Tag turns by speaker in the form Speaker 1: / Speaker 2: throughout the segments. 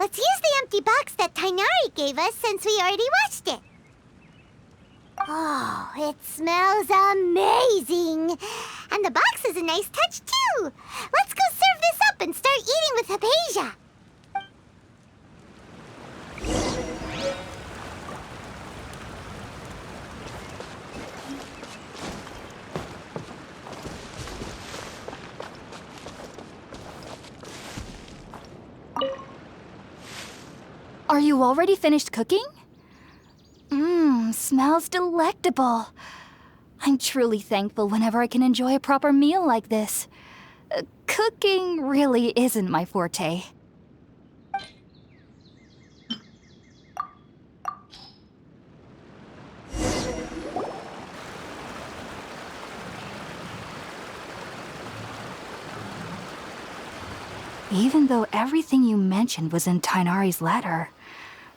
Speaker 1: Let's use the empty box that Tainari gave us since we already watched it. Oh, it smells amazing! And the box is a nice touch, too! Let's go serve this up and start eating with Hypatia!
Speaker 2: Are you already finished cooking? Smells delectable. I'm truly thankful whenever I can enjoy a proper meal like this. Cooking really isn't my forte. Even though everything you mentioned was in Tainari's letter,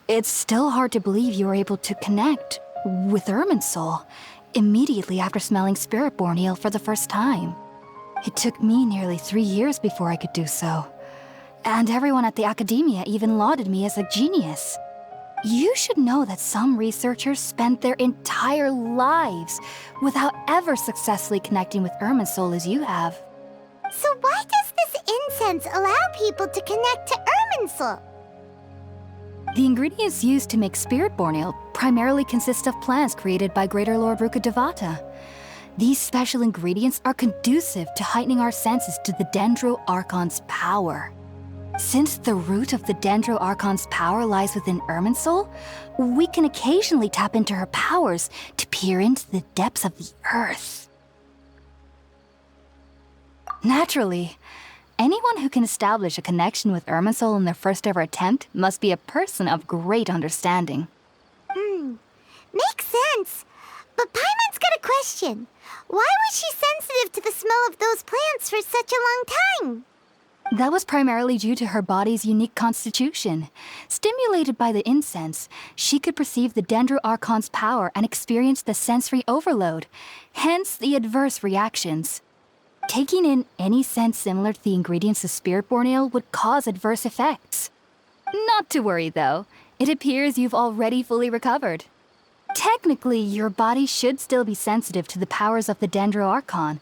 Speaker 2: it's still hard to believe you were able to connect with Irminsul immediately after smelling Spiritborn eel for the first time. It took me nearly 3 years before I could do so. And everyone at the academia even lauded me as a genius. You should know that some researchers spend their entire lives without ever successfully connecting with Irminsul as you have.
Speaker 1: So why does this incense allow people to connect to Irminsul?
Speaker 2: The ingredients used to make Spiritborn ale primarily consist of plants created by Greater Lord Rukkhadevata. These special ingredients are conducive to heightening our senses to the Dendro Archon's power. Since the root of the Dendro Archon's power lies within Irminsul, we can occasionally tap into her powers to peer into the depths of the earth. Naturally, anyone who can establish a connection with Irminsul in their first ever attempt must be a person of great understanding.
Speaker 1: Makes sense. But Paimon's got a question. Why was she sensitive to the smell of those plants for such a long time?
Speaker 2: That was primarily due to her body's unique constitution. Stimulated by the incense, she could perceive the Dendro Archon's power and experience the sensory overload, hence the adverse reactions. Taking in any scent similar to the ingredients of Spiritborn ale would cause adverse effects. Not to worry, though. It appears you've already fully recovered. Technically, your body should still be sensitive to the powers of the Dendro Archon,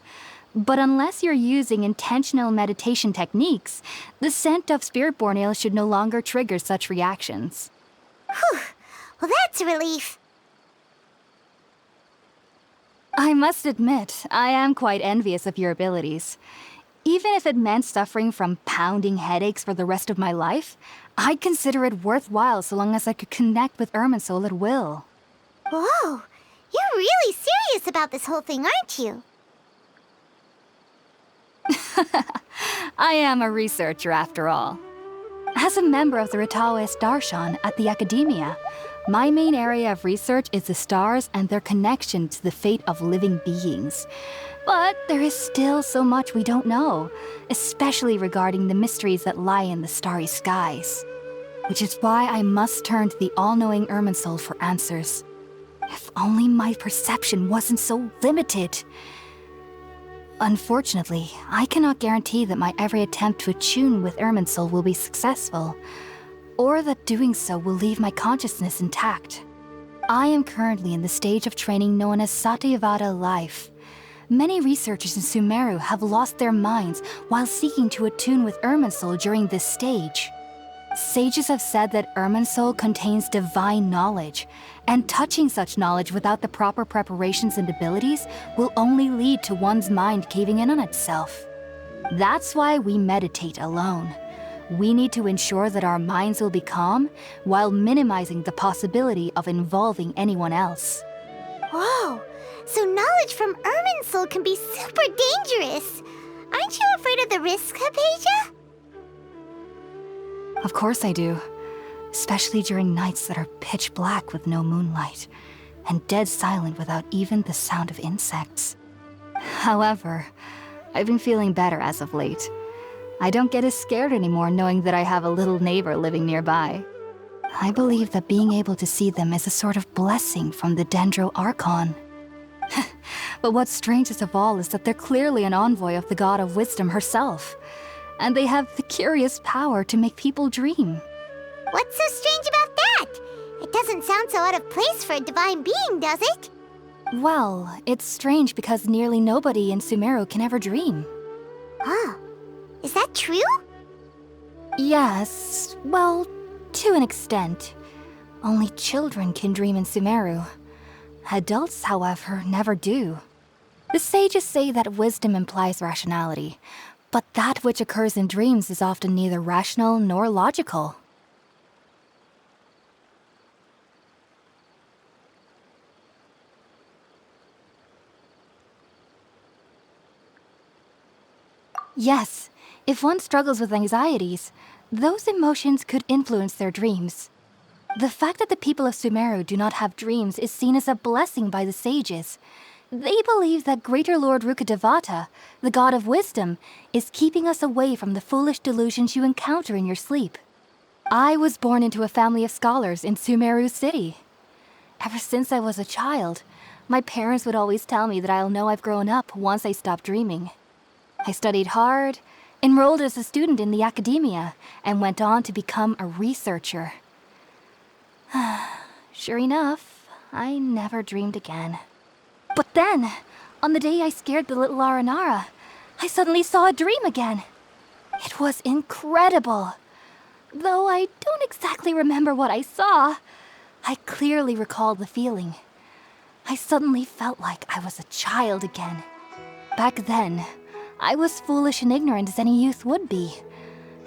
Speaker 2: but unless you're using intentional meditation techniques, the scent of Spiritborn ale should no longer trigger such reactions.
Speaker 1: Whew. Well, that's a relief.
Speaker 2: I must admit, I am quite envious of your abilities. Even if it meant suffering from pounding headaches for the rest of my life, I'd consider it worthwhile so long as I could connect with Irminsul at will.
Speaker 1: Whoa, you're really serious about this whole thing, aren't you?
Speaker 2: I am a researcher after all. As a member of the Ritaoist Archon at the Academia, my main area of research is the stars and their connection to the fate of living beings. But there is still so much we don't know, especially regarding the mysteries that lie in the starry skies. Which is why I must turn to the all-knowing Irminsul for answers. If only my perception wasn't so limited. Unfortunately, I cannot guarantee that my every attempt to attune with Irminsul will be successful, or that doing so will leave my consciousness intact. I am currently in the stage of training known as Satyavada life. Many researchers in Sumeru have lost their minds while seeking to attune with Irminsul during this stage. Sages have said that Irminsul contains divine knowledge, and touching such knowledge without the proper preparations and abilities will only lead to one's mind caving in on itself. That's why we meditate alone. We need to ensure that our minds will be calm while minimizing the possibility of involving anyone else.
Speaker 1: Whoa, so knowledge from Irminsul can be super dangerous. Aren't you afraid of the risks, Hypatia?
Speaker 2: Of course I do. Especially during nights that are pitch black with no moonlight, and dead silent without even the sound of insects. However, I've been feeling better as of late. I don't get as scared anymore knowing that I have a little neighbor living nearby. I believe that being able to see them is a sort of blessing from the Dendro Archon. But what's strangest of all is that they're clearly an envoy of the God of Wisdom herself, and they have the curious power to make people dream.
Speaker 1: What's so strange about that? It doesn't sound so out of place for a divine being, does it?
Speaker 2: Well, it's strange because nearly nobody in Sumeru can ever dream.
Speaker 1: Oh, is that true?
Speaker 2: Yes, well, to an extent. Only children can dream in Sumeru. Adults, however, never do. The sages say that wisdom implies rationality, but that which occurs in dreams is often neither rational nor logical. Yes, if one struggles with anxieties, those emotions could influence their dreams. The fact that the people of Sumeru do not have dreams is seen as a blessing by the sages. They believe that Greater Lord Rukkhadevata, the god of wisdom, is keeping us away from the foolish delusions you encounter in your sleep. I was born into a family of scholars in Sumeru City. Ever since I was a child, my parents would always tell me that I'll know I've grown up once I stop dreaming. I studied hard, enrolled as a student in the academia, and went on to become a researcher. Sure enough, I never dreamed again. But then, on the day I scared the little Aranara, I suddenly saw a dream again. It was incredible. Though I don't exactly remember what I saw, I clearly recall the feeling. I suddenly felt like I was a child again. Back then, I was foolish and ignorant as any youth would be,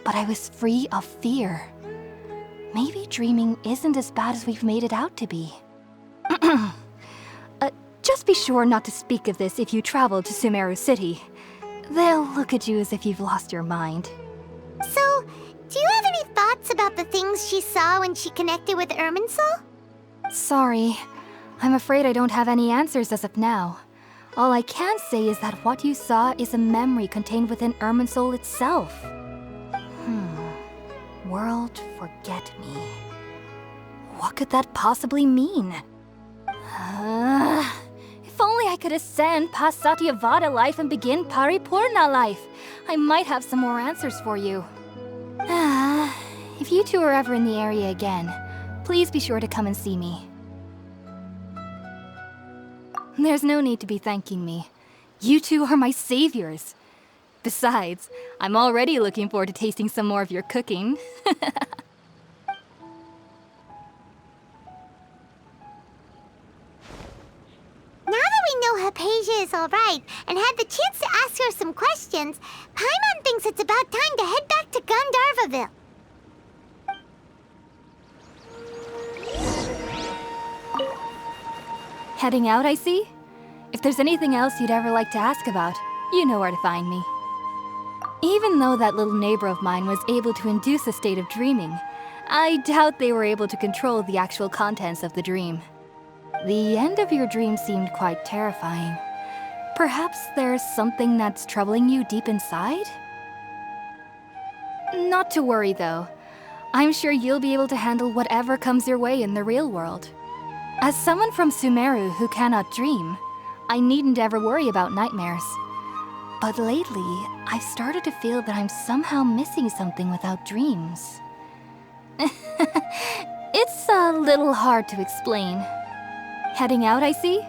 Speaker 2: but I was free of fear. Maybe dreaming isn't as bad as we've made it out to be. Just be sure not to speak of this if you travel to Sumeru City. They'll look at you as if you've lost your mind.
Speaker 1: So, do you have any thoughts about the things she saw when she connected with Irminsul?
Speaker 2: Sorry, I'm afraid I don't have any answers as of now. All I can say is that what you saw is a memory contained within Irminsul itself. World forget me. What could that possibly mean? If only I could ascend past Satyavada life and begin Paripurna life, I might have some more answers for you. If you two are ever in the area again, please be sure to come and see me. There's no need to be thanking me. You two are my saviors. Besides, I'm already looking forward to tasting some more of your cooking.
Speaker 1: Now that we know Hypatia is alright and had the chance to ask her some questions, Paimon thinks it's about time to head back to Gandharvaville.
Speaker 2: Heading out, I see? If there's anything else you'd ever like to ask about, you know where to find me. Even though that little neighbor of mine was able to induce a state of dreaming, I doubt they were able to control the actual contents of the dream. The end of your dream seemed quite terrifying. Perhaps there's something that's troubling you deep inside? Not to worry, though. I'm sure you'll be able to handle whatever comes your way in the real world. As someone from Sumeru who cannot dream, I needn't ever worry about nightmares. But lately, I've started to feel that I'm somehow missing something without dreams. It's a little hard to explain. Heading out, I see?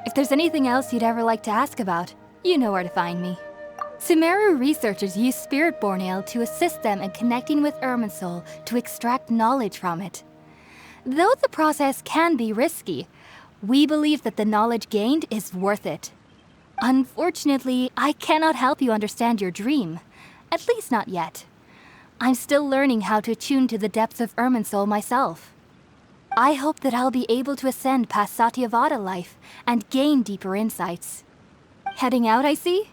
Speaker 2: If there's anything else you'd ever like to ask about, you know where to find me. Sumeru researchers use Spirit-Born Ale to assist them in connecting with Irminsul to extract knowledge from it. Though the process can be risky, we believe that the knowledge gained is worth it. Unfortunately, I cannot help you understand your dream. At least not yet. I'm still learning how to attune to the depths of Irminsul myself. I hope that I'll be able to ascend past Satyavada life and gain deeper insights. Heading out, I see?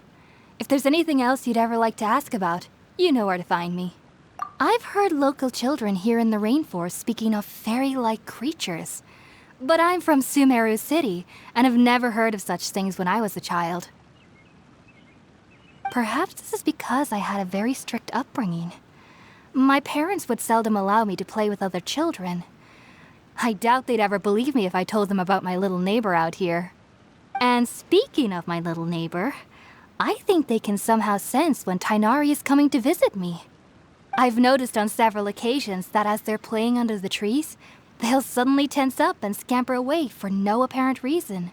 Speaker 2: If there's anything else you'd ever like to ask about, you know where to find me. I've heard local children here in the rainforest speaking of fairy-like creatures. But I'm from Sumeru City, and have never heard of such things when I was a child. Perhaps this is because I had a very strict upbringing. My parents would seldom allow me to play with other children. I doubt they'd ever believe me if I told them about my little neighbor out here. And speaking of my little neighbor, I think they can somehow sense when Tainari is coming to visit me. I've noticed on several occasions that as they're playing under the trees, they'll suddenly tense up and scamper away for no apparent reason.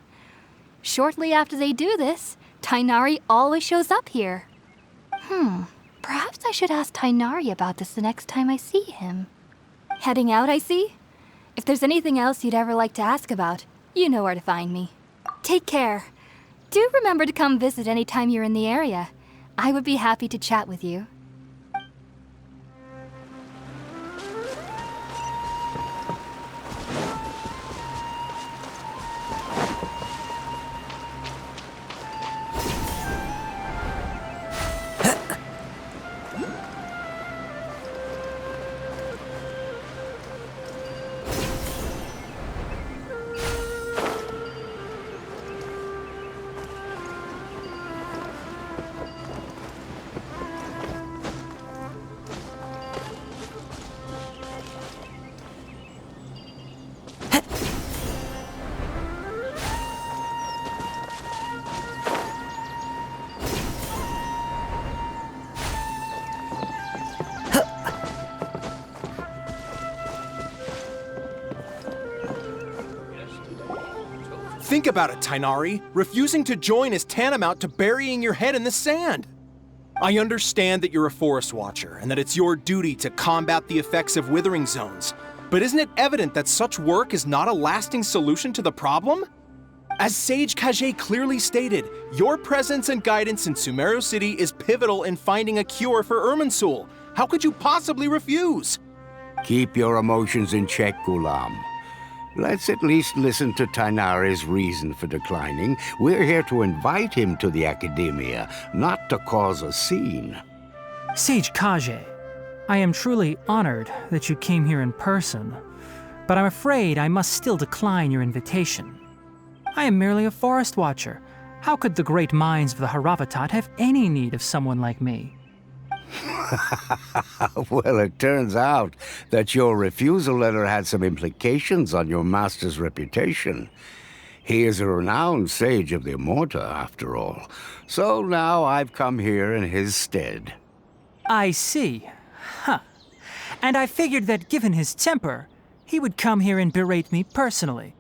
Speaker 2: Shortly after they do this, Tainari always shows up here. Perhaps I should ask Tainari about this the next time I see him. Heading out, I see? If there's anything else you'd ever like to ask about, you know where to find me. Take care. Do remember to come visit anytime you're in the area. I would be happy to chat with you.
Speaker 3: Think about it, Tainari. Refusing to join is tantamount to burying your head in the sand. I understand that you're a forest watcher and that it's your duty to combat the effects of withering zones, but isn't it evident that such work is not a lasting solution to the problem? As Sage Kage clearly stated, your presence and guidance in Sumeru City is pivotal in finding a cure for Irminsul. How could you possibly refuse?
Speaker 4: Keep your emotions in check, Ghulam. Let's at least listen to Tainari's reason for declining. We're here to invite him to the Academia, not to cause a scene.
Speaker 5: Sage Kage, I am truly honored that you came here in person, but I'm afraid I must still decline your invitation. I am merely a forest watcher. How could the great minds of the Haravatat have any need of someone like me?
Speaker 4: Well, it turns out that your refusal letter had some implications on your master's reputation. He is a renowned sage of the Immorta, after all. So now I've come here in his stead.
Speaker 5: I see. Huh. And I figured that given his temper, he would come here and berate me personally.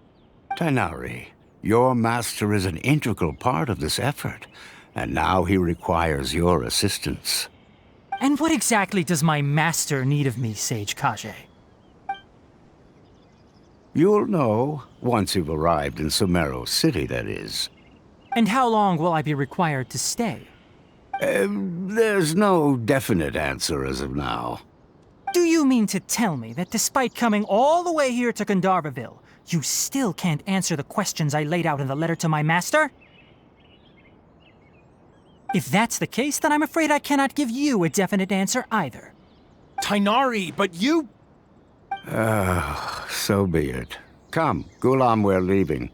Speaker 4: Tainari, your master is an integral part of this effort, and now he requires your assistance.
Speaker 5: And what exactly does my master need of me, Sage Kage?
Speaker 4: You'll know, once you've arrived in Sumeru City, that is.
Speaker 5: And how long will I be required to stay?
Speaker 4: There's no definite answer as of now.
Speaker 5: Do you mean to tell me that despite coming all the way here to Gandharvaville, you still can't answer the questions I laid out in the letter to my master? If that's the case, then I'm afraid I cannot give you a definite answer either.
Speaker 3: Tainari, but you...
Speaker 4: So be it. Come, Ghulam, we're leaving.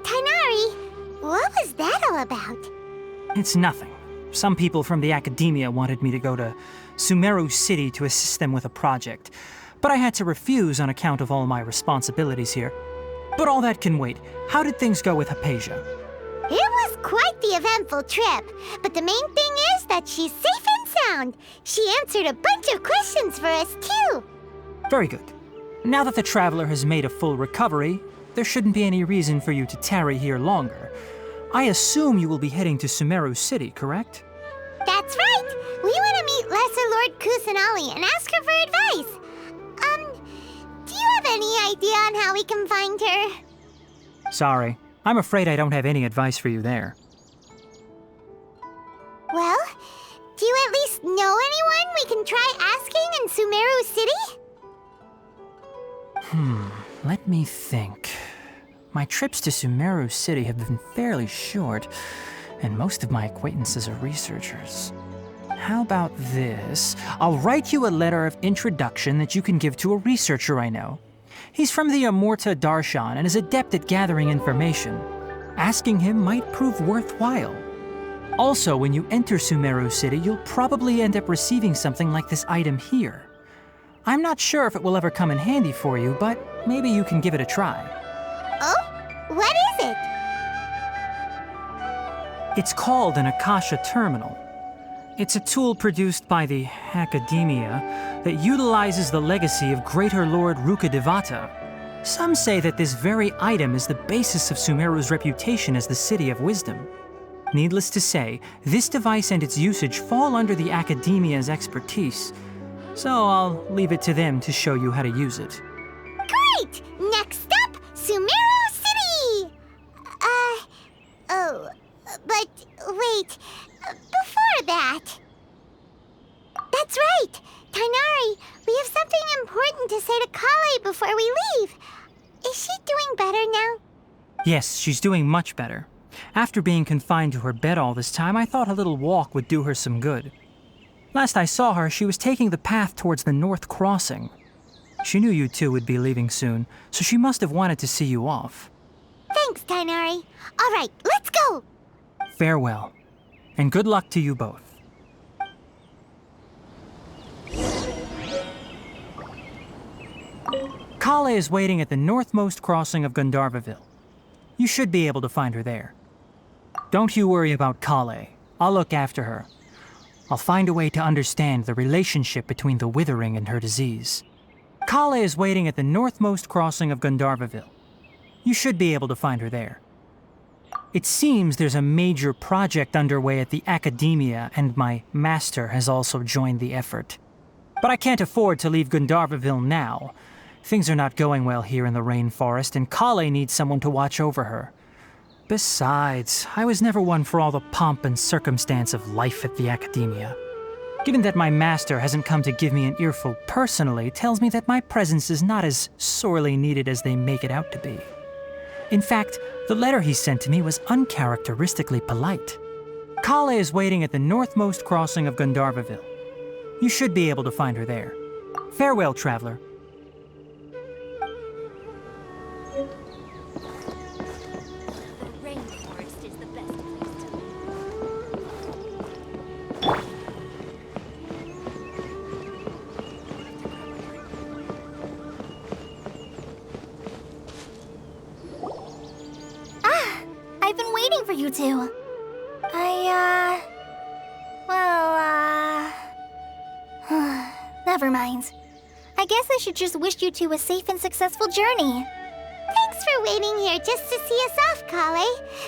Speaker 1: Tainari, what was that all about?
Speaker 5: It's nothing. Some people from the Academia wanted me to go to Sumeru City to assist them with a project, but I had to refuse on account of all my responsibilities here. But all that can wait. How did things go with Hypatia?
Speaker 1: It was quite the eventful trip, but the main thing is that she's safe and sound. She answered a bunch of questions for us, too.
Speaker 5: Very good. Now that the traveler has made a full recovery, there shouldn't be any reason for you to tarry here longer. I assume you will be heading to Sumeru City, correct?
Speaker 1: That's right. We want to meet Lesser Lord Kusanali and ask her for advice. Do you have any idea on how we can find her?
Speaker 5: Sorry. I'm afraid I don't have any advice for you there.
Speaker 1: Well, do you at least know anyone we can try asking in Sumeru City?
Speaker 5: Let me think. My trips to Sumeru City have been fairly short, and most of my acquaintances are researchers. How about this? I'll write you a letter of introduction that you can give to a researcher I know. He's from the Immorta Darshan and is adept at gathering information. Asking him might prove worthwhile. Also, when you enter Sumeru City, you'll probably end up receiving something like this item here. I'm not sure if it will ever come in handy for you, but maybe you can give it a try.
Speaker 1: Oh? What is it?
Speaker 5: It's called an Akasha Terminal. It's a tool produced by the Academia that utilizes the legacy of Greater Lord Rukkhadevata. Some say that this very item is the basis of Sumeru's reputation as the City of Wisdom. Needless to say, this device and its usage fall under the Academia's expertise, so I'll leave it to them to show you how to use it.
Speaker 1: Great! Next up, Sumeru City! But wait, before that... That's right! Tainari, we have something important to say to Kale before we leave. Is she doing better now?
Speaker 5: Yes, she's doing much better. After being confined to her bed all this time, I thought a little walk would do her some good. Last I saw her, she was taking the path towards the North Crossing. She knew you two would be leaving soon, so she must have wanted to see you off.
Speaker 1: Thanks, Tainari. All right, let's go!
Speaker 5: Farewell, and good luck to you both. Kale is waiting at the northmost crossing of Gandharvaville. You should be able to find her there. Don't you worry about Kale. I'll look after her. I'll find a way to understand the relationship between the withering and her disease. Kale is waiting at the northmost crossing of Gandharvaville. You should be able to find her there. It seems there's a major project underway at the Academia, and my master has also joined the effort. But I can't afford to leave Gandharvaville now. Things are not going well here in the rainforest, and Kale needs someone to watch over her. Besides, I was never one for all the pomp and circumstance of life at the Academia. Given that my master hasn't come to give me an earful personally, tells me that my presence is not as sorely needed as they make it out to be. In fact, the letter he sent to me was uncharacteristically polite. Kale is waiting at the northmost crossing of Gandharvaville. You should be able to find her there. Farewell, traveler.
Speaker 6: The rainforest is the best place to
Speaker 1: I've been waiting for you two. Never mind. I guess I should just wish you two a safe and successful journey. Thanks for waiting here just to see us off, Kale.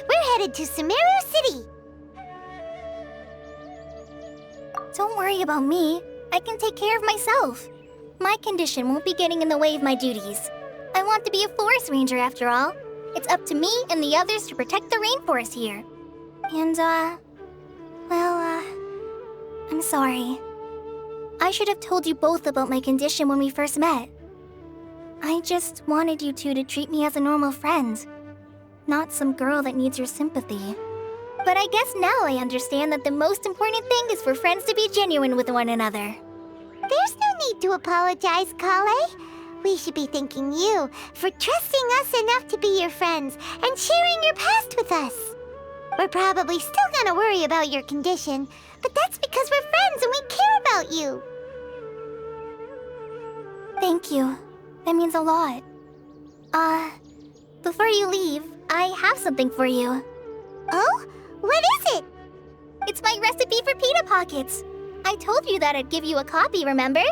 Speaker 1: We're headed to Sumeru City. Don't worry about me. I can take care of myself. My condition won't be getting in the way of my duties. I want to be a forest ranger after all. It's up to me and the others to protect the rainforest here. And, I'm sorry. I should have told you both about my condition when we first met. I just wanted you two to treat me as a normal friend, not some girl that needs your sympathy. But I guess now I understand that the most important thing is for friends to be genuine with one another. There's no need to apologize, Kale. We should be thanking you for trusting us enough to be your friends and sharing your past with us. We're probably still gonna worry about your condition, but that's because we're friends and we care about you. Thank you. That means a lot. Before you leave, I have something for you. Oh? What is it? It's my recipe for pita pockets. I told you that I'd give you a copy, remember?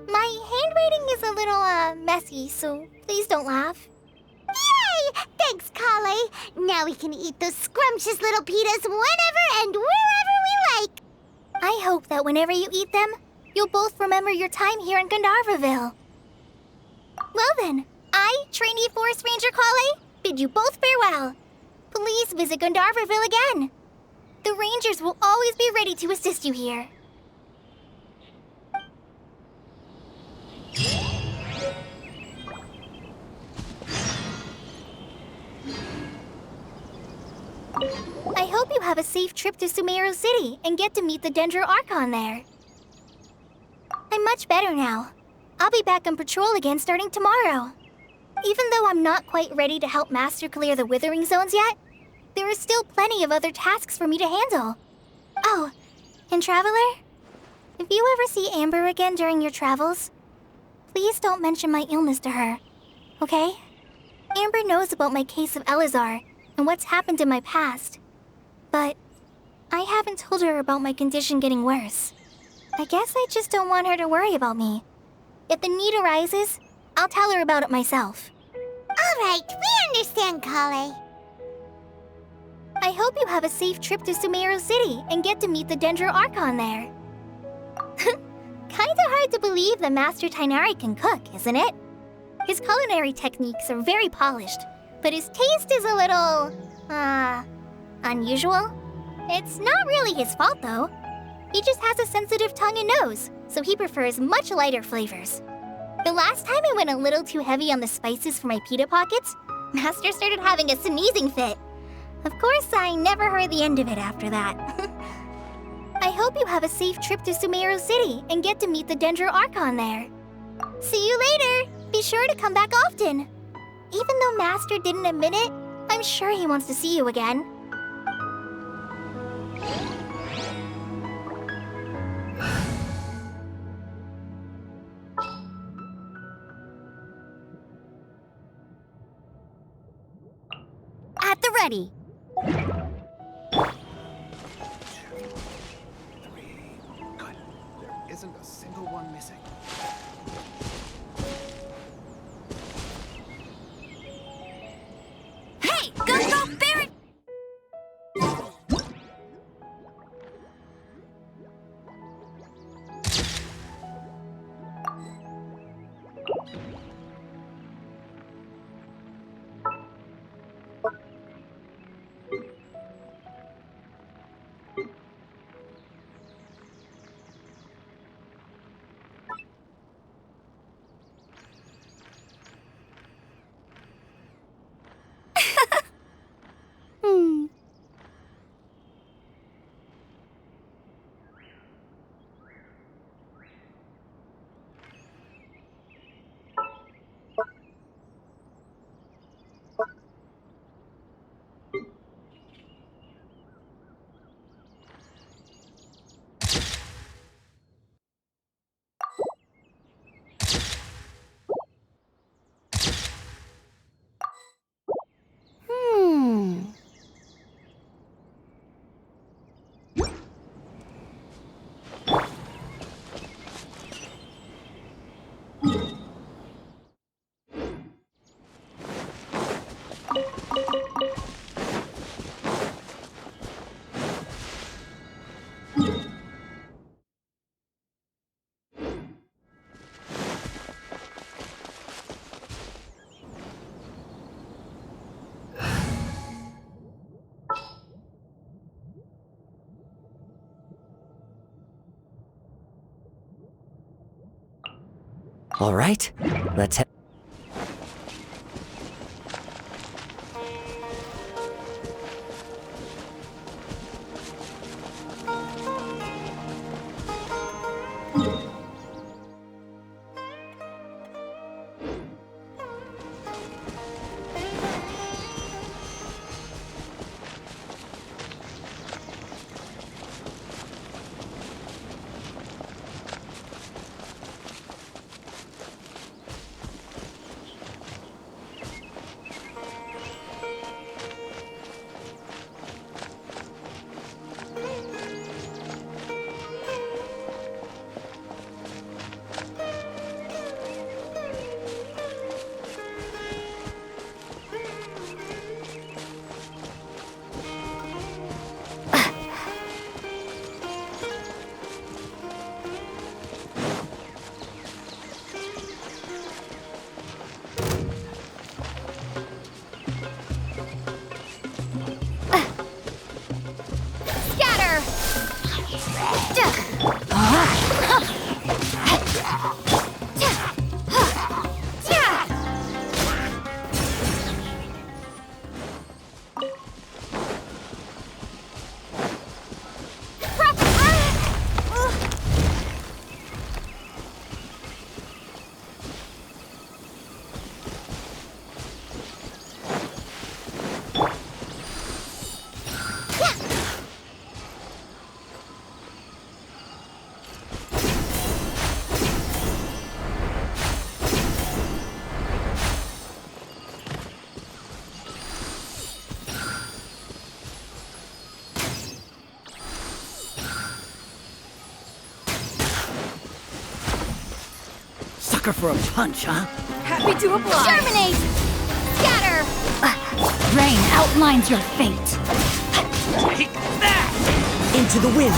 Speaker 1: My handwriting is a little, messy, so please don't laugh. Yay! Thanks, Kale. Now we can eat those scrumptious little pitas whenever and wherever we like. I hope that whenever you eat them, you'll both remember your time here in Gandharvaville. Well then, I, trainee Forest Ranger Kale, bid you both farewell. Please visit Gandharvaville again. The Rangers will always be ready to assist you here. I hope you have a safe trip to Sumeru City and get to meet the Dendro Archon there. I'm much better now. I'll be back on patrol again starting tomorrow. Even though I'm not quite ready to help Master clear the withering zones yet, There are still plenty of other tasks for me to handle. Oh, and Traveler, if you ever see Amber again during your travels, please don't mention my illness to her, okay? Amber knows about my case of Elazar and what's happened in my past, but I haven't told her about my condition getting worse. I guess I just don't want her to worry about me. If the need arises, I'll tell her about it myself.
Speaker 6: All right, we understand, Kale.
Speaker 1: I hope you have a safe trip to Sumeru City and get to meet the Dendro Archon there. Kinda hard to believe the Master Tainari can cook, isn't it? His culinary techniques are very polished, but his taste is a little, unusual. It's not really his fault, though. He just has a sensitive tongue and nose, so he prefers much lighter flavors. The last time I went a little too heavy on the spices for my pita pockets, Master started having a sneezing fit. Of course, I never heard the end of it after that. I hope you have a safe trip to Sumeru City and get to meet the Dendro Archon there. See you later! Be sure to come back often. Even though Master didn't admit it, I'm sure he wants to see you again. At the ready.
Speaker 3: Good. There isn't a single one missing.
Speaker 1: Hey, go, Barret!
Speaker 7: All right, let's head.
Speaker 8: sucker for a punch, huh?
Speaker 2: Happy to oblige.
Speaker 1: Terminate! Scatter!
Speaker 2: Rain outlines your fate.
Speaker 8: Take that! Into the wind.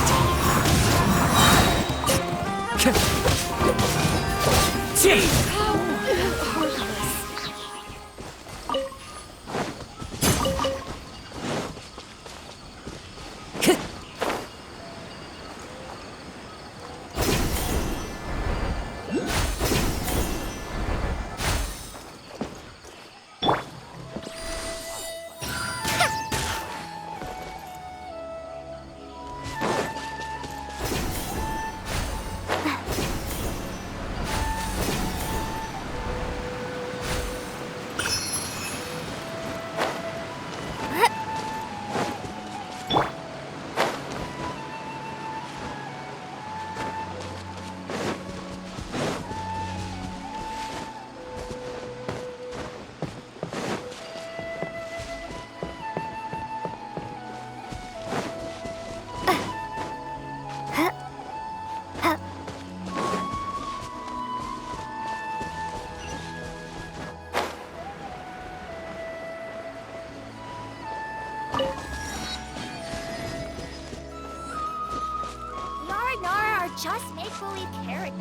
Speaker 1: Nara Nara are just make-believe characters.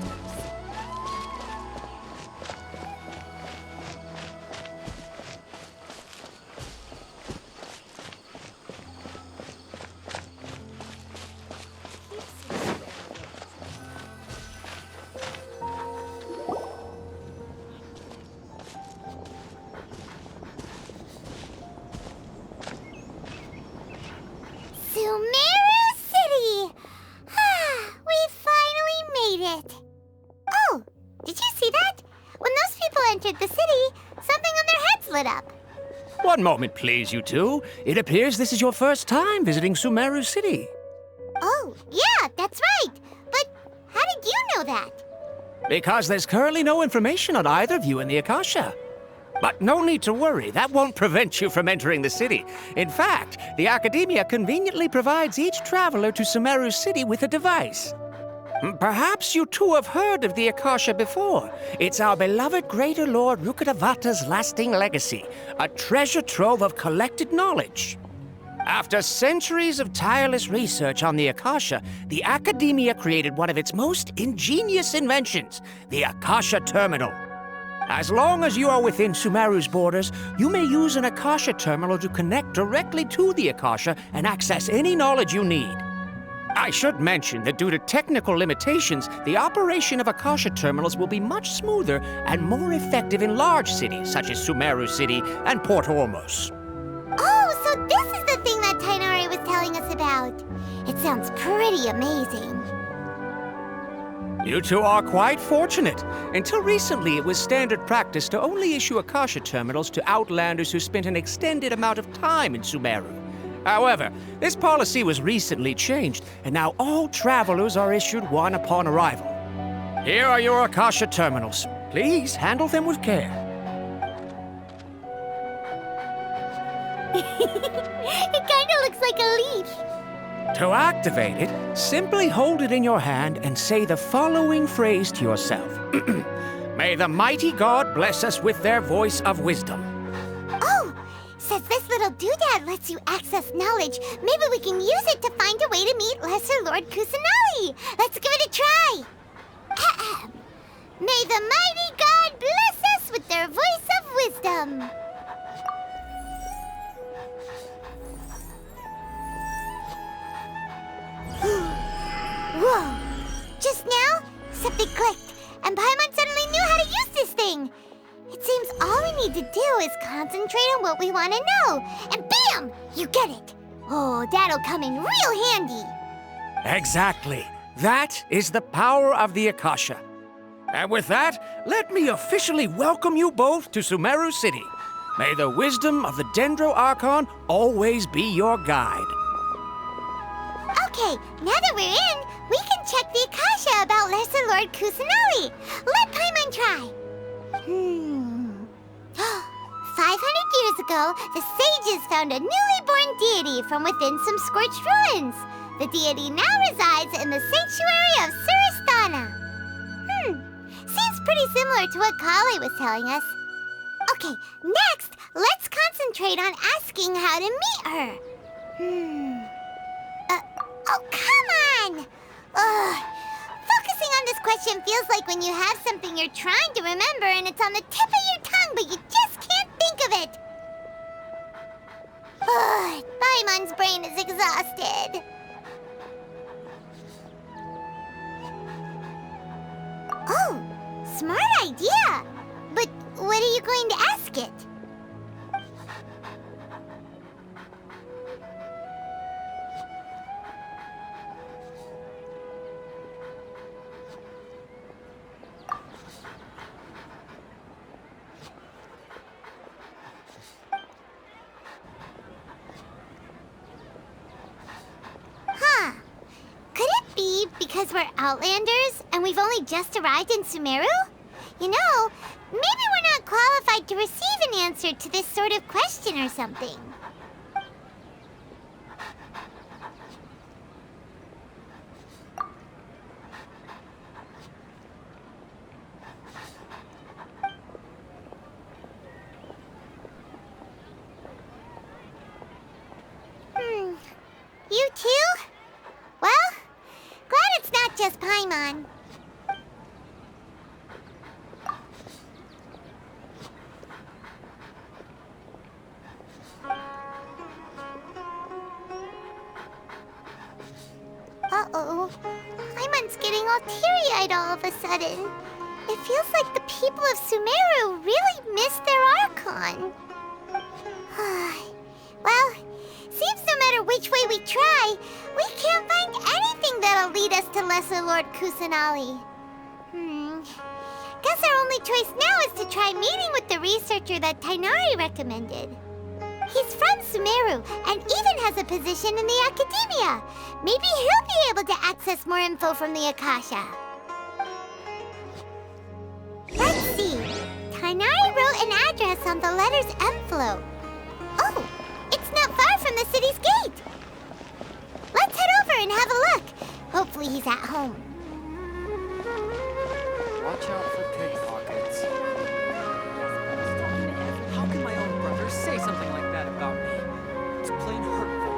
Speaker 1: Sumeru City! We finally made it! Oh, did you see that? When those people entered the city, something on their heads lit up.
Speaker 9: One moment, please, you two. It appears this is your first time visiting Sumeru City.
Speaker 1: Oh, yeah, that's right. But how did you know that?
Speaker 9: Because there's currently no information on either of you in the Akasha. But no need to worry, that won't prevent you from entering the city. In fact, the Academia conveniently provides each traveler to Sumeru City with a device. Perhaps you two have heard of the Akasha before. It's our beloved Greater Lord Rukkhadevata's lasting legacy, a treasure trove of collected knowledge. After centuries of tireless research on the Akasha, the Academia created one of its most ingenious inventions, the Akasha Terminal. As long as you are within Sumeru's borders, you may use an Akasha terminal to connect directly to the Akasha and access any knowledge you need. I should mention that due to technical limitations, the operation of Akasha terminals will be much smoother and more effective in large cities such as Sumeru City and Port Ormos.
Speaker 1: Oh, so this is the thing that Tainari was telling us about. It sounds pretty amazing.
Speaker 9: You two are quite fortunate. Until recently, it was standard practice to only issue Akasha terminals to outlanders who spent an extended amount of time in Sumeru. However, this policy was recently changed, and now all travelers are issued one upon arrival. Here are your Akasha terminals. Please handle them with care.
Speaker 1: It kinda looks like a leaf.
Speaker 9: To activate it, simply hold it in your hand and say the following phrase to yourself. May the mighty God bless us with their voice of wisdom.
Speaker 1: Oh, since this little doodad lets you access knowledge, maybe we can use it to find a way to meet Lesser Lord Kusanali. Let's give it a try. Ahem. May the mighty God bless us with their voice of wisdom. Whoa! Just now, something clicked, and Paimon suddenly knew how to use this thing. It seems all we need to do is concentrate on what we want to know, and bam! You get it. Oh, that'll come in real handy.
Speaker 9: Exactly. That is the power of the Akasha. And with that, let me officially welcome you both to Sumeru City. May the wisdom of the Dendro Archon always be your guide.
Speaker 1: Okay, now that we're in, we can check the Akasha about Lesser Lord Kusanali. Let Paimon try. 500 years ago, the sages found a newly born deity from within some scorched ruins. The deity now resides in the sanctuary of Surasthana. Seems pretty similar to what Kale was telling us. Okay, next, let's concentrate on asking how to meet her. Oh, come on! Ugh. Focusing on this question feels like when you have something you're trying to remember and it's on the tip of your tongue, but you just can't think of it. Ugh, Paimon's brain is exhausted. Oh, smart idea! But what are you going to ask it? Huh. Could it be because we're Outlanders and we've only just arrived in Sumeru? You know, maybe we're not qualified to receive an answer to this sort of question or something. You too? Well, glad it's not just Paimon. Uh-oh. Paimon's getting all teary-eyed all of a sudden. It feels like the people of Sumeru really miss their Archon. Well, seems no matter which way we try, we can't find anything that'll lead us to Lesser Lord Kusanali. Guess our only choice now is to try meeting with the researcher that Tainari recommended. He's from Sumeru and even has a position in the Academia. Maybe he'll be able to access more info from the Akasha. Let's see. Tainari wrote an address on the letter's envelope. Oh, it's not far from the city's gate. Let's head over and have a look. Hopefully he's at home.
Speaker 5: Watch out for pickpockets. How can my own brother say something like that about me? It's plain hurtful.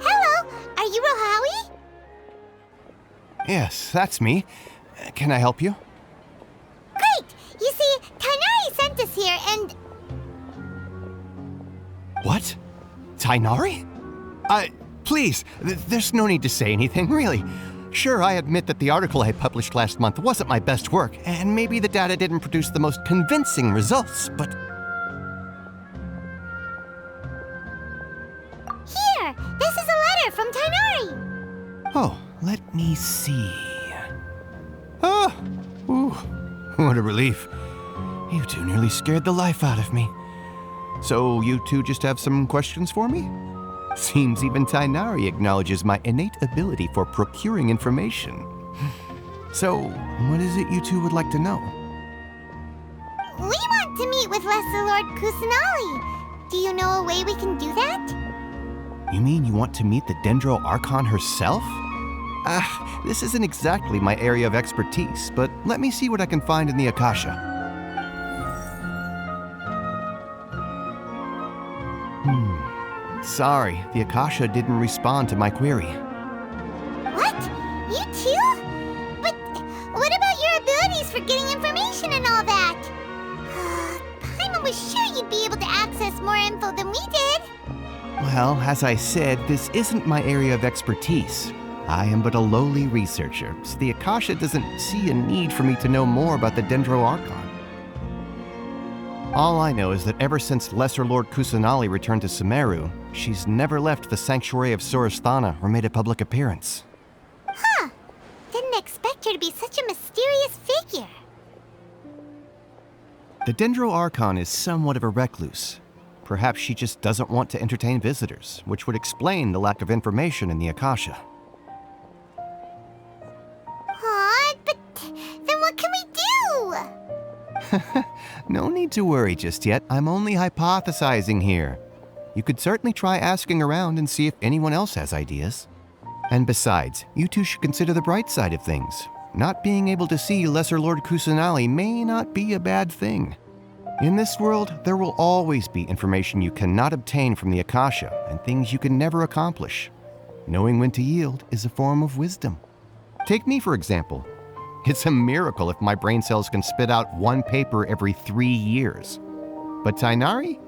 Speaker 1: Hello, are you Rohawi?
Speaker 10: Yes, that's me. Can I help you?
Speaker 1: Great! You see, Tainari sent us here and...
Speaker 10: What? Tainari? Please, there's no need to say anything, really. Sure, I admit that the article I published last month wasn't my best work, and maybe the data didn't produce the most convincing results, but...
Speaker 1: Here! This is a letter from Tainari!
Speaker 10: Oh, let me see. Oh! Ooh, what a relief. You two nearly scared the life out of me. So you two just have some questions for me? Seems even Tainari acknowledges my innate ability for procuring information. So, what is it you two would like to know?
Speaker 1: We want to meet with Lesser Lord Kusanali. Do you know a way we can do that?
Speaker 10: You mean you want to meet the Dendro Archon herself? This isn't exactly my area of expertise, but let me see what I can find in the Akasha. Sorry, the Akasha didn't respond to my query.
Speaker 1: What? You too? But what about your abilities for getting information and all that? Paimon was sure you'd be able to access more info than we did.
Speaker 10: Well, as I said, this isn't my area of expertise. I am but a lowly researcher, so the Akasha doesn't see a need for me to know more about the Dendro Archon. All I know is that ever since Lesser Lord Kusanali returned to Sumeru, she's never left the Sanctuary of Sorasthana or made a public appearance.
Speaker 1: Huh. Didn't expect her to be such a mysterious figure.
Speaker 10: The Dendro Archon is somewhat of a recluse. Perhaps she just doesn't want to entertain visitors, which would explain the lack of information in the Akasha.
Speaker 1: Aw, but then what can we do?
Speaker 10: No need to worry just yet. I'm only hypothesizing here. You could certainly try asking around and see if anyone else has ideas. And besides, you two should consider the bright side of things. Not being able to see Lesser Lord Kusanali may not be a bad thing. In this world, there will always be information you cannot obtain from the Akasha and things you can never accomplish. Knowing when to yield is a form of wisdom. Take me, for example. It's a miracle if my brain cells can spit out one paper every 3 years. But Tainari?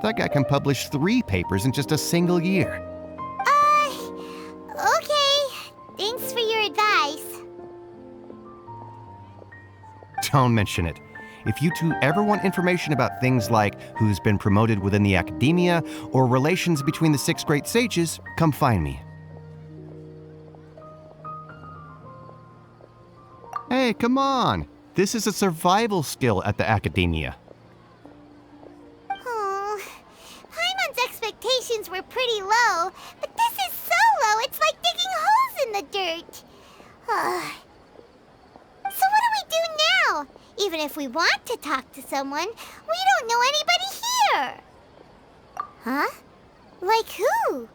Speaker 10: That guy can publish 3 papers in just a single year.
Speaker 1: Okay. Thanks for your advice.
Speaker 10: Don't mention it. If you two ever want information about things like who's been promoted within the academia or relations between the 6 great sages, come find me. Hey, come on! This is a survival skill at the academia.
Speaker 1: Oh, Paimon's expectations were pretty low, but this is so low it's like digging holes in the dirt. So what do we do now? Even if we want to talk to someone, we don't know anybody here. Huh? Like who?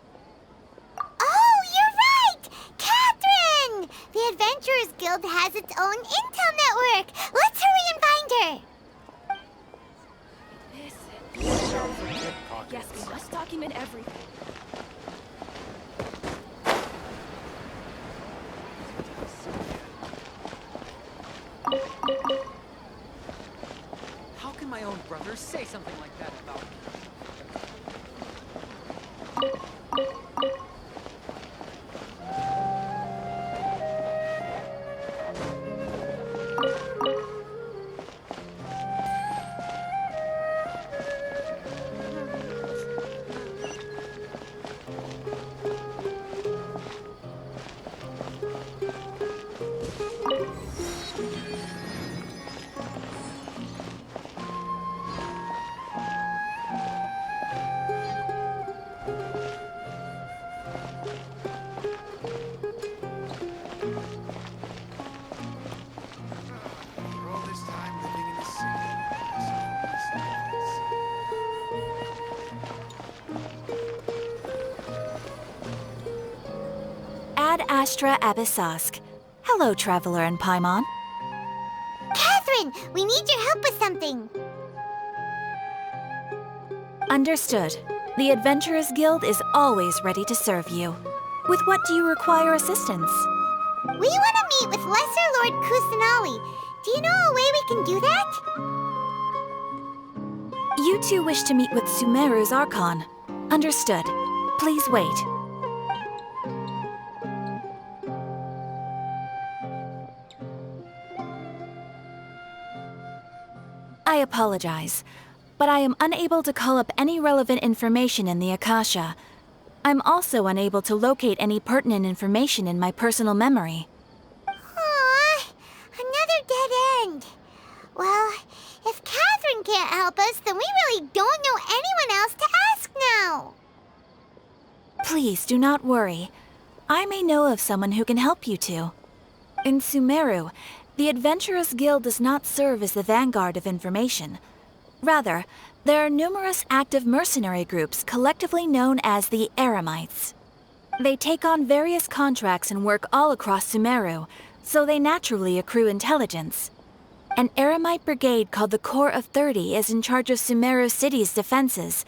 Speaker 1: Oh, you're right! Catherine! The Adventurers Guild has its own intel network. Let's hurry and find her.
Speaker 6: Yes, we must document everything.
Speaker 11: How can my own brother say something like that about me?
Speaker 2: Ad Astra Abyssosk. Hello, Traveler and Paimon.
Speaker 1: Catherine, we need your help with something.
Speaker 2: Understood. The Adventurers Guild is always ready to serve you. With what do you require assistance?
Speaker 1: We want to meet with Lesser Lord Kusanali. Do you know a way we can do that?
Speaker 2: You two wish to meet with Sumeru's Archon. Understood. Please wait. I apologize, but I am unable to call up any relevant information in the Akasha. I'm also unable to locate any pertinent information in my personal memory.
Speaker 1: Aww, another dead end. Well, if Catherine can't help us, then we really don't know anyone else to ask now.
Speaker 2: Please do not worry. I may know of someone who can help you two. In Sumeru, the Adventurers Guild does not serve as the vanguard of information. Rather, there are numerous active mercenary groups collectively known as the Eremites. They take on various contracts and work all across Sumeru, so they naturally accrue intelligence. An Eremite brigade called the Corps of 30 is in charge of Sumeru City's defenses.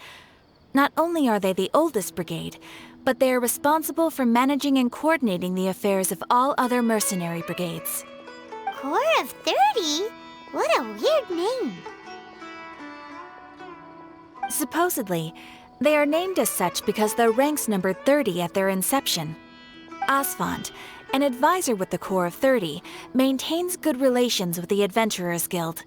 Speaker 2: Not only are they the oldest brigade, but they are responsible for managing and coordinating the affairs of all other mercenary brigades.
Speaker 1: Corps of 30? What a weird name.
Speaker 2: Supposedly, they are named as such because their ranks numbered 30 at their inception. Asfand, an advisor with the Corps of 30, maintains good relations with the Adventurers Guild.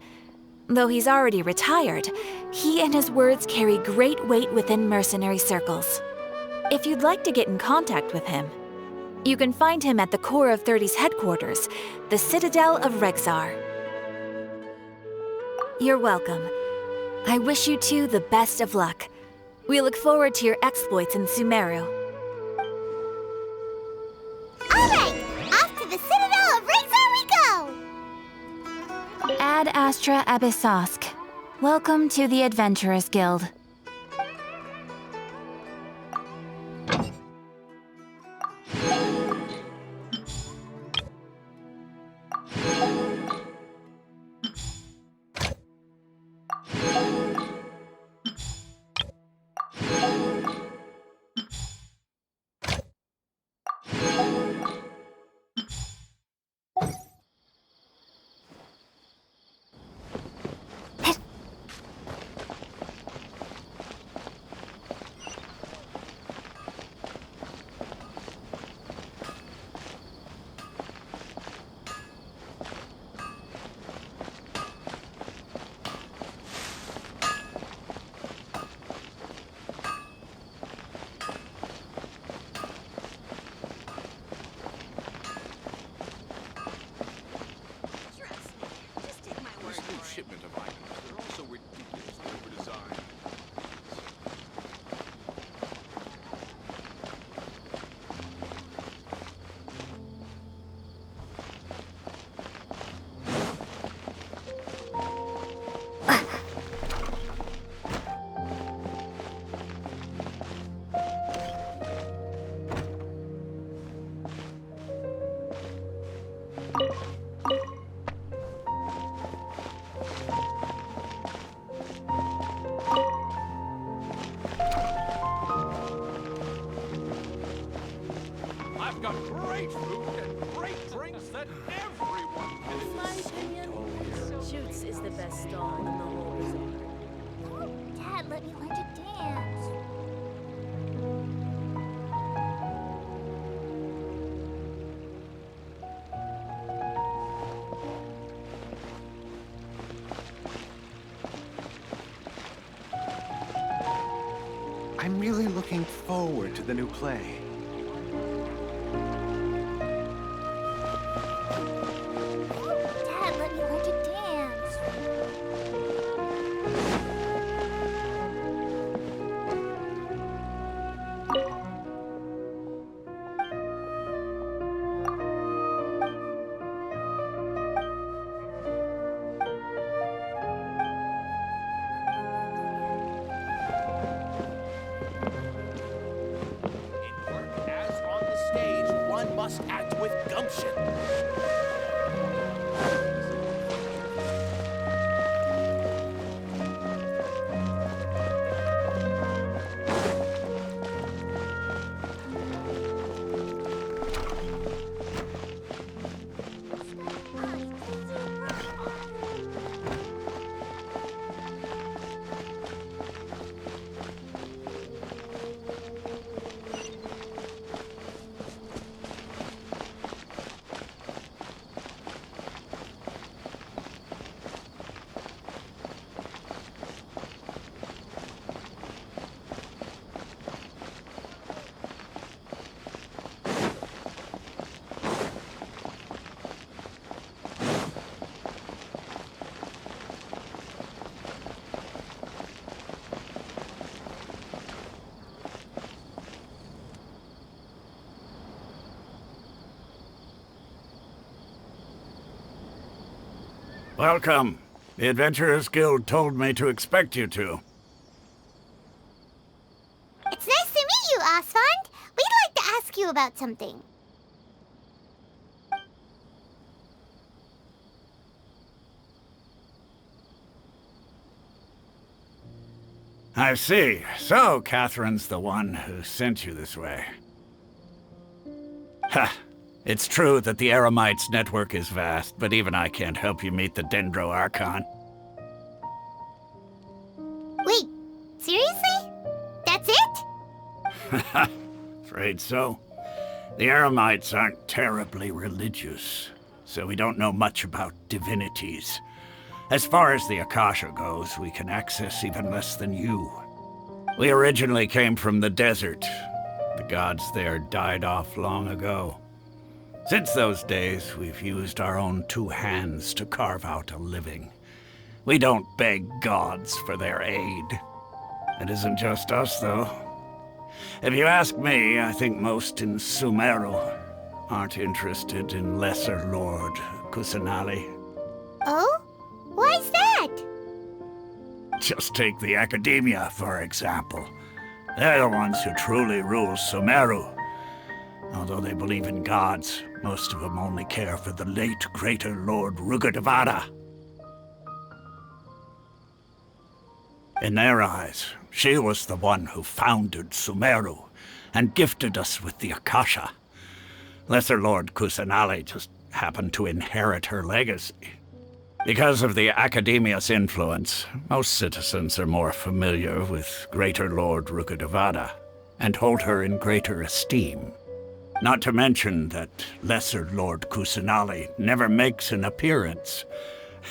Speaker 2: Though he's already retired, he and his words carry great weight within mercenary circles. If you'd like to get in contact with him, you can find him at the Corps of 30's headquarters, the Citadel of Rexar. You're welcome. I wish you two the best of luck. We look forward to your exploits in Sumeru.
Speaker 1: All right, off to the Citadel of Rexar we go!
Speaker 2: Ad Astra Abyssosk. Welcome to the Adventurers Guild.
Speaker 10: Shipment of items. They're also ridiculously overdesigned. I've got great food and great drinks that everyone can
Speaker 6: In my opinion, Shoots is the best stall in the whole resort.
Speaker 1: Dad, let me learn to dance.
Speaker 3: I'm really looking forward to the new play.
Speaker 1: Dad, let me learn to dance.
Speaker 3: In work as on the stage, one must act with gumption.
Speaker 12: Welcome. The Adventurers Guild told me to expect you two.
Speaker 1: It's nice to meet you, Osfond. We'd like to ask you about something.
Speaker 12: I see. So, Catherine's the one who sent you this way. Ha! It's true that the Eremites' network is vast, but even I can't help you meet the Dendro Archon.
Speaker 1: Wait, seriously? That's it?
Speaker 12: Afraid so. The Eremites aren't terribly religious, so we don't know much about divinities. As far as the Akasha goes, we can access even less than you. We originally came from the desert. The gods there died off long ago. Since those days, we've used our own two hands to carve out a living. We don't beg gods for their aid. It isn't just us, though. If you ask me, I think most in Sumeru aren't interested in Lesser Lord Kusanali.
Speaker 1: Oh?
Speaker 12: Just take the Academia, for example. They're the ones who truly rule Sumeru. Although they believe in gods, most of them only care for the late Greater Lord Rugudevada. In their eyes, she was the one who founded Sumeru and gifted us with the Akasha. Lesser Lord Kusanali just happened to inherit her legacy. Because of the Academia's influence, most citizens are more familiar with Greater Lord Rugudevada and hold her in greater esteem. Not to mention that Lesser Lord Kusanali never makes an appearance,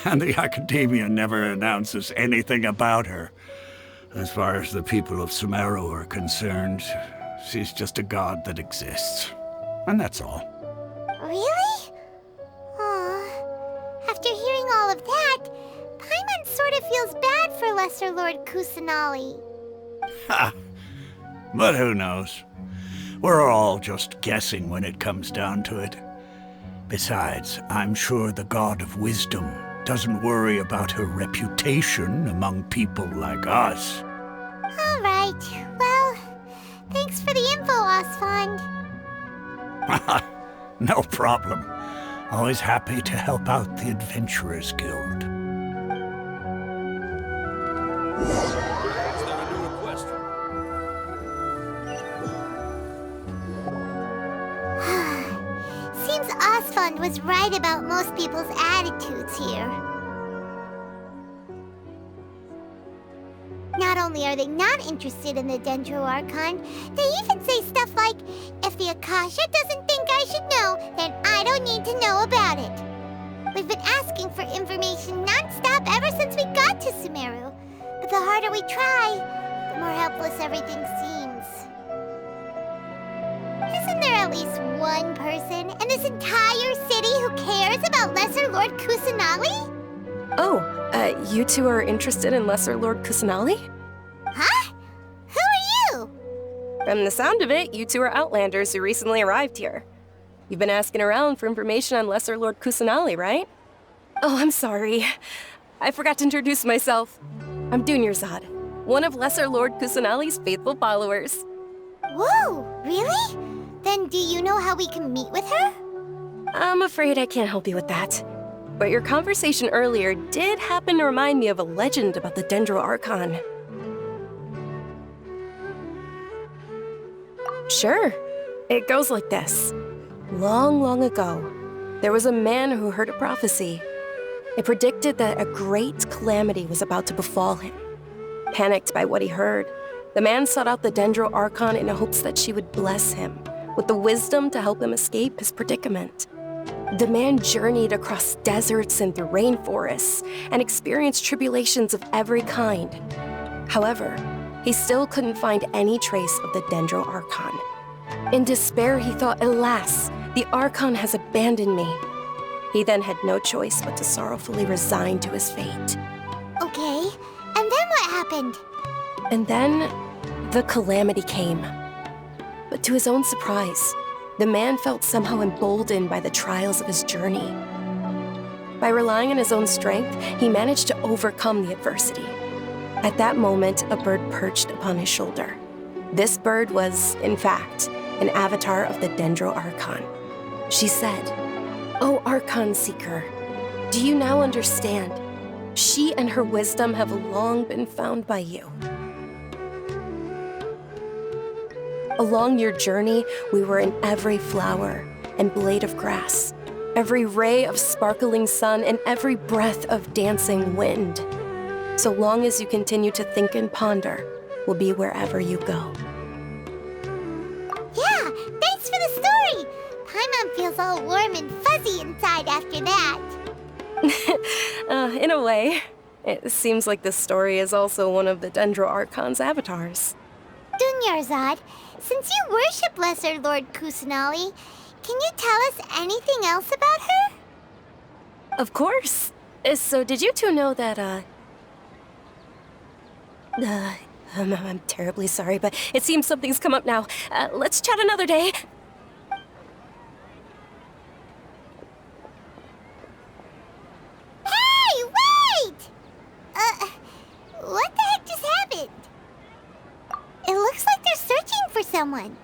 Speaker 12: and the Academia never announces anything about her. As far as the people of Sumeru are concerned, she's just a god that exists. And that's all.
Speaker 1: Really? After hearing all of that, Paimon sort of feels bad for Lesser Lord Kusanali.
Speaker 12: Ha! But who knows? We're all just guessing when it comes down to it. Besides, I'm sure the God of Wisdom doesn't worry about her reputation among people like us.
Speaker 1: All right. Well, thanks for the info, Osfond.
Speaker 12: No problem. Always happy to help out the Adventurers Guild.
Speaker 1: Seems Osfond was right about most people's attitudes here. Not only are they not interested in the Dendro Archon, they even say stuff like, if the Akasha doesn't think I should know, then I don't need to know about it. We've been asking for information non-stop ever since we got to Sumeru. But the harder we try, the more helpless everything seems. Isn't there at least one person in this entire city who cares about Lesser Lord Kusanali?
Speaker 13: Oh, you two are interested in Lesser Lord Kusanali?
Speaker 1: Huh? Who are you?
Speaker 13: From the sound of it, you two are Outlanders who recently arrived here. You've been asking around for information on Lesser Lord Kusanali, right? Oh, I'm sorry. I forgot to introduce myself. I'm Dunyarzad, one of Lesser Lord Kusanali's faithful followers.
Speaker 1: Whoa, really? Then do you know how we can meet with her?
Speaker 13: I'm afraid I can't help you with that. But your conversation earlier did happen to remind me of a legend about the Dendro Archon. Sure. It goes like this. Long, long ago, there was a man who heard a prophecy. It predicted that a great calamity was about to befall him. Panicked by what he heard, the man sought out the Dendro Archon in hopes that she would bless him with the wisdom to help him escape his predicament. The man journeyed across deserts and through rainforests and experienced tribulations of every kind. However, he still couldn't find any trace of the Dendro Archon. In despair, he thought, alas, the Archon has abandoned me. He then had no choice but to sorrowfully resign to his fate.
Speaker 1: Okay, and then what happened?
Speaker 13: And then, the calamity came. But to his own surprise, the man felt somehow emboldened by the trials of his journey. By relying on his own strength, he managed to overcome the adversity. At that moment, a bird perched upon his shoulder. This bird was, in fact, an avatar of the Dendro Archon. She said, "O Archon Seeker, do you now understand? She and her wisdom have long been found by you. Along your journey, we were in every flower and blade of grass, every ray of sparkling sun, and every breath of dancing wind. So long as you continue to think and ponder, we'll be wherever you go."
Speaker 1: Yeah, thanks for the story! Paimon feels all warm and fuzzy inside after that.
Speaker 13: In a way, it seems like this story is also one of the Dendro Archon's avatars.
Speaker 1: Dunyarzad, since you worship Lesser Lord Kusanali, can you tell us anything else about her?
Speaker 13: Of course. So did you two know that, I'm terribly sorry, but it seems something's come up now. Let's chat another day.
Speaker 1: Hey, wait! What someone.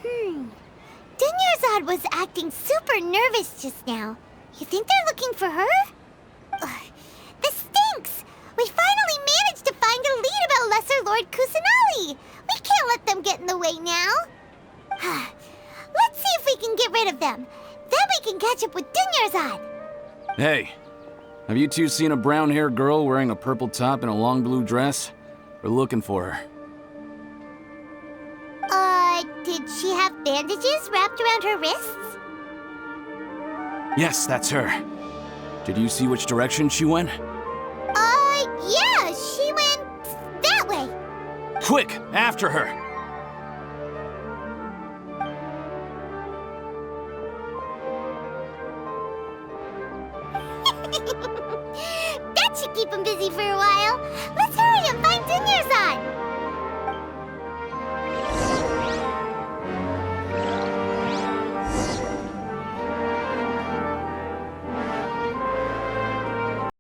Speaker 1: Dunyarzad was acting super nervous just now. You think they're looking for her? Ugh, this stinks! We finally managed to find a lead about Lesser Lord Kusanali! We can't let them get in the way now! Let's see if we can get rid of them. Then we can catch up with Dunyarzad!
Speaker 14: Hey, have you two seen a brown-haired girl wearing a purple top and a long blue dress? We're looking for her.
Speaker 1: Did she have bandages wrapped around her wrists?
Speaker 14: Yes, that's her. Did you see which direction she went?
Speaker 1: Yeah, she went that way.
Speaker 14: Quick, after her!
Speaker 1: That should keep him busy for a while. Let's